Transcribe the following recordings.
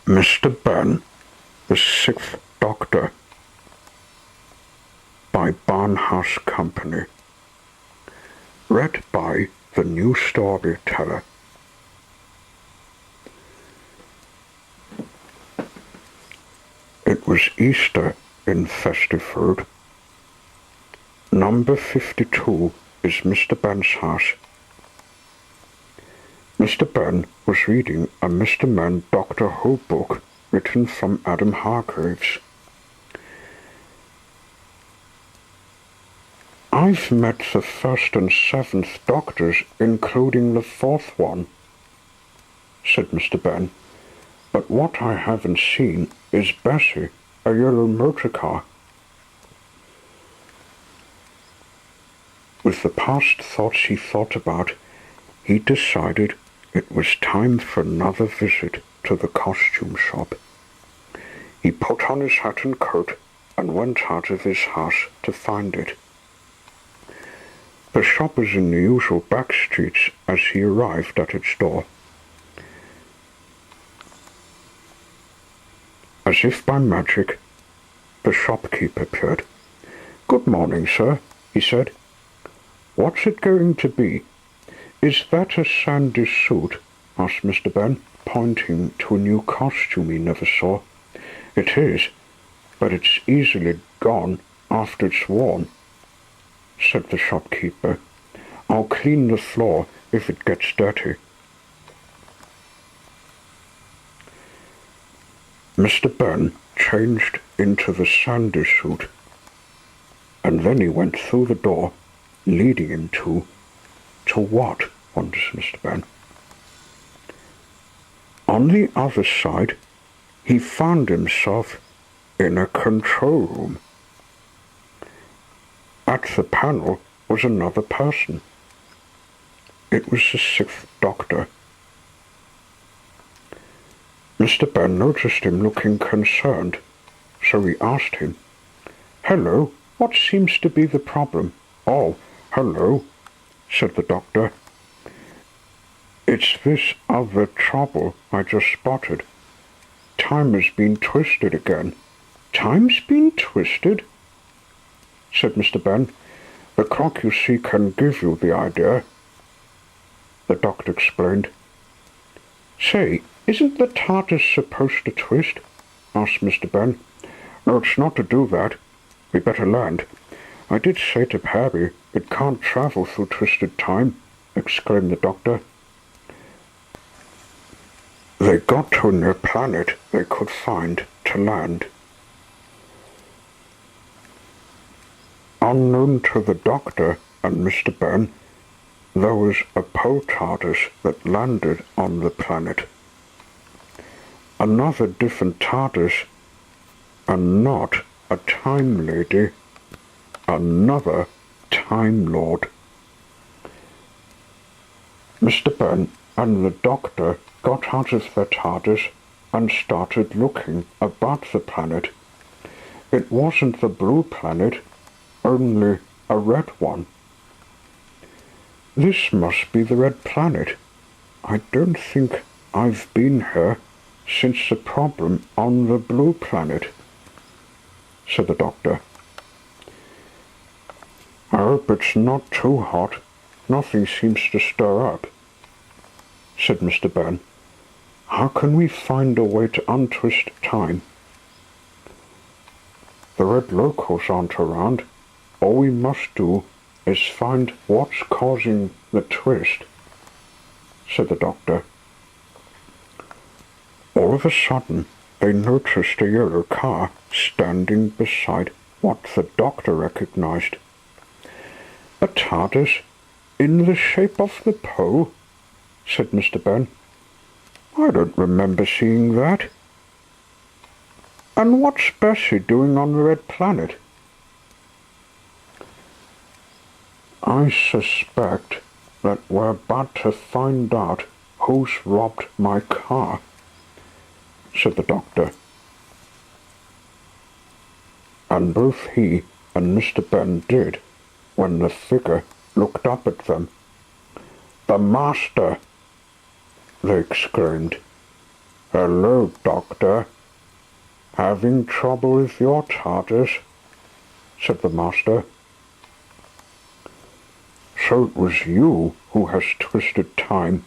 Mr Benn, the Sixth Doctor, by Barnhouse Company. Read by the new storyteller. It was Easter in Festifood. Number 52 is Mr Benn's house. Mr Benn was reading a Mr Benn Doctor Who book written from Adam Hargreaves. I've met the first and seventh Doctors, including the fourth one, said Mr Benn, but what I haven't seen is Bessie, a yellow motor car. With the past thoughts he thought about, he decided it was time for another visit to the costume shop. He put on his hat and coat and went out of his house to find it. The shop was in the usual back streets as he arrived at its door. As if by magic, the shopkeeper appeared. "Good morning, sir," he said. "What's it going to be?" "Is that a sandy suit?" asked Mr Benn, pointing to a new costume he never saw. "It is, but it's easily gone after it's worn," said the shopkeeper. "I'll clean the floor if it gets dirty." Mr Benn changed into the sandy suit, and then he went through the door, leading him to what, wonders Mr Benn. On the other side, he found himself in a control room. At the panel was another person. It was the Sixth Doctor. Mr Benn noticed him looking concerned, so he asked him, "Hello, what seems to be the problem?" "Oh, hello," said the Doctor. "It's this other trouble I just spotted. Time has been twisted again." "Time's been twisted?" said Mr Benn. "The clock, you see, can give you the idea," the Doctor explained. "Say, isn't the TARDIS supposed to twist?" asked Mr Benn. "No, it's not to do that. We better land. I did say to Perry it can't travel through twisted time," exclaimed the Doctor. They got to a near planet they could find to land. Unknown to the Doctor and Mr Benn, there was a TARDIS that landed on the planet. Another different TARDIS, and not a time lady, another Time Lord. Mr Benn and the Doctor got out of their TARDIS and started looking about the planet. It wasn't the blue planet, only a red one. "This must be the red planet. I don't think I've been here since the problem on the blue planet," said the Doctor. "I hope it's not too hot. Nothing seems to stir up," said Mr Benn. "How can we find a way to untwist time?" "The red locals aren't around. All we must do is find what's causing the twist," said the Doctor. All of a sudden, they noticed a yellow car standing beside what the Doctor recognized. "A TARDIS in the shape of the pole," said Mr Benn. "I don't remember seeing that. And what's Bessie doing on the red planet?" "I suspect that we're about to find out who's robbed my car," said the Doctor. And both he and Mr Benn did when the figure looked up at them. "The Master!" they exclaimed, "Hello, Doctor. Having trouble with your TARDIS?" said the Master. "So it was you who has twisted time,"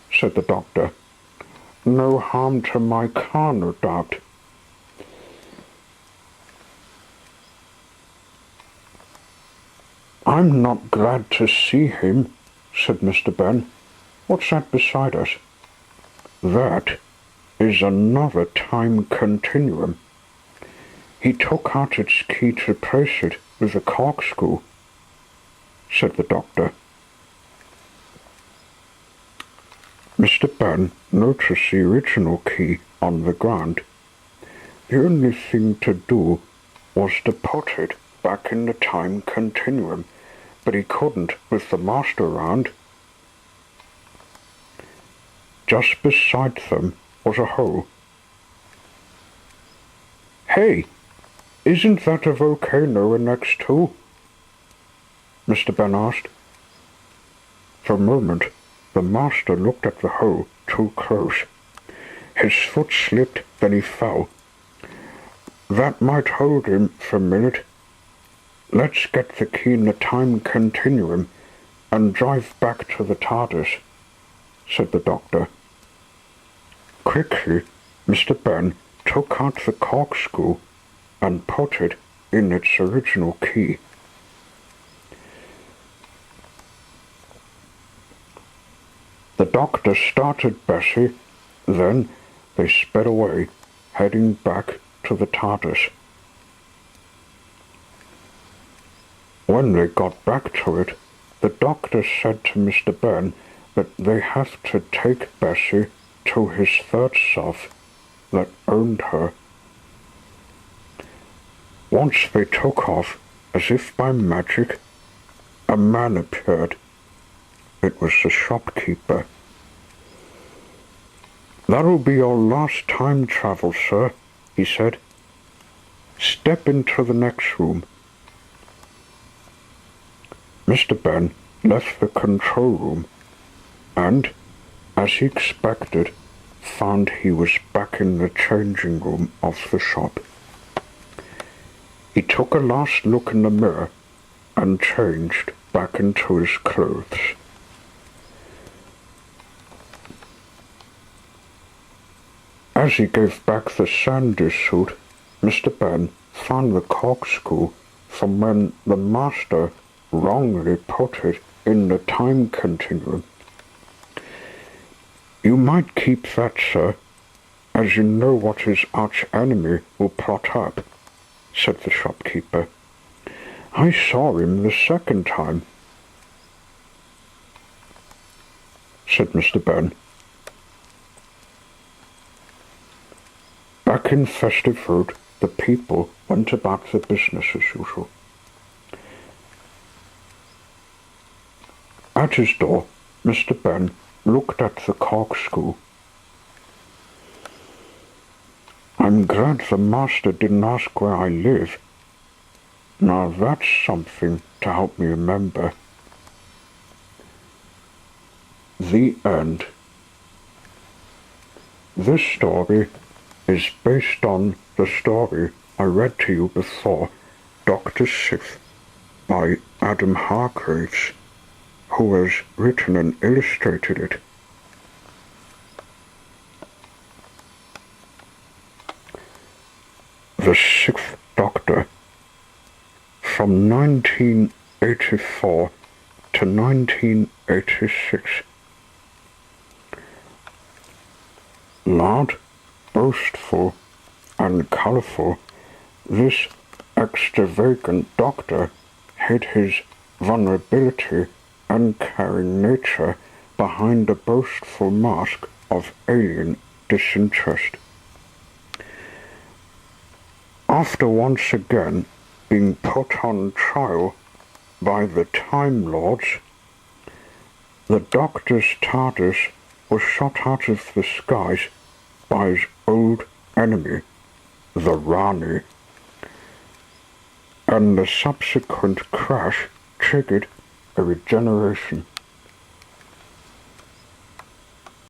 said the Doctor. "No harm to my car, no doubt." "I'm not glad to see him," said Mr. Benn. "What's that beside us?" "That is another time continuum. He took out its key to replace it with a corkscrew," said the Doctor. Mr. Benn noticed the original key on the ground. The only thing to do was to put it back in the time continuum, but he couldn't with the Master around. Just beside them was a hole. "Hey, isn't that a volcano we're next to?" Mr. Benn asked. For a moment, the Master looked at the hole too close. His foot slipped, then he fell. "That might hold him for a minute. Let's get the key in the time continuum and drive back to the TARDIS," said the Doctor. Quickly, Mr. Benn took out the corkscrew and put it in its original key. The Doctor started Bessie, then they sped away, heading back to the TARDIS. When they got back to it, the Doctor said to Mr. Benn that they have to take Bessie to his third self that owned her. Once they took off, as if by magic, a man appeared. It was the shopkeeper. "That'll be your last time travel, sir," he said. "Step into the next room." Mr. Benn left the control room and, as he expected, found he was back in the changing room of the shop. He took a last look in the mirror and changed back into his clothes. As he gave back the sandy suit, Mr. Benn found the corkscrew from when the Master wrongly put it in the time continuum. "You might keep that, sir, as you know what his arch-enemy will plot up," said the shopkeeper. "I saw him the second time," said Mr. Benn. Back in festive road, the people went about their business as usual. At his door, Mr. Benn looked at the corkscrew. "I'm glad the Master didn't ask where I live. Now that's something to help me remember." The end. This story is based on the story I read to you before, Dr. Sith, by Adam Hargraves, who has written and illustrated it. The Sixth Doctor, from 1984 to 1986. Loud, boastful, and colourful, this extravagant Doctor hid his vulnerability and caring nature behind a boastful mask of alien disinterest. After once again being put on trial by the Time Lords, the Doctor's TARDIS was shot out of the skies by his old enemy, the Rani, and the subsequent crash triggered a regeneration.